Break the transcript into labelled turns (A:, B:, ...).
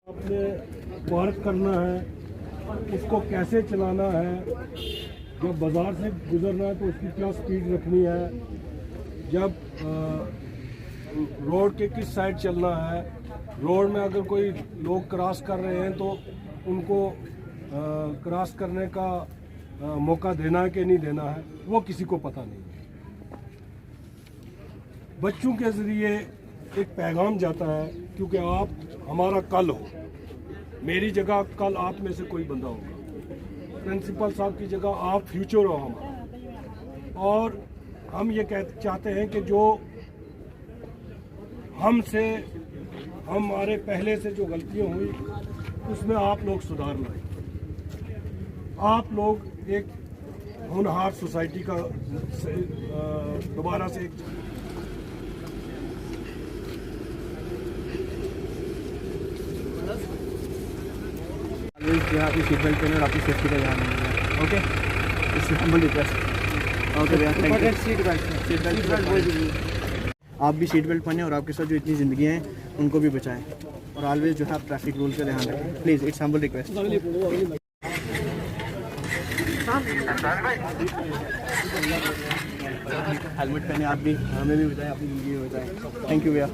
A: आपने पार्क करना है, उसको कैसे चलाना है, जब बाज़ार से गुजरना है तो उसकी क्या स्पीड रखनी है, जब रोड के किस साइड चलना है, रोड में अगर कोई लोग क्रॉस कर रहे हैं तो उनको क्रॉस करने का मौका देना है कि नहीं देना है, वो किसी को पता नहीं है। बच्चों के ज़रिए एक पैगाम जाता है, क्योंकि आप हमारा कल हो, मेरी जगह कल आप में से कोई बंदा होगा, प्रिंसिपल साहब की जगह आप फ्यूचर हो हमारा। और हम ये चाहते हैं कि जो हमारे पहले से जो गलतियां हुई उसमें आप लोग सुधार लाएं। आप लोग एक होनहार सोसाइटी का दोबारा से एक
B: जो है अपनी सीट बेल्ट पहने और अपनी सेफ्टी का ध्यान रखिए। Okay, it's humble request. Okay भैया, थैंक यू। सीट बेल्ट आप भी सीट बेल्ट पहने और आपके साथ जो इतनी ज़िंदगी हैं उनको भी बचाएं, और ऑलवेज जो है आप ट्रैफिक रूल का ध्यान रखें please. It's humble request. Helmet पहने आप भी, हमें भी बचाएं, अपनी ज़िंदगी में बचाएं। थैंक यू भैया।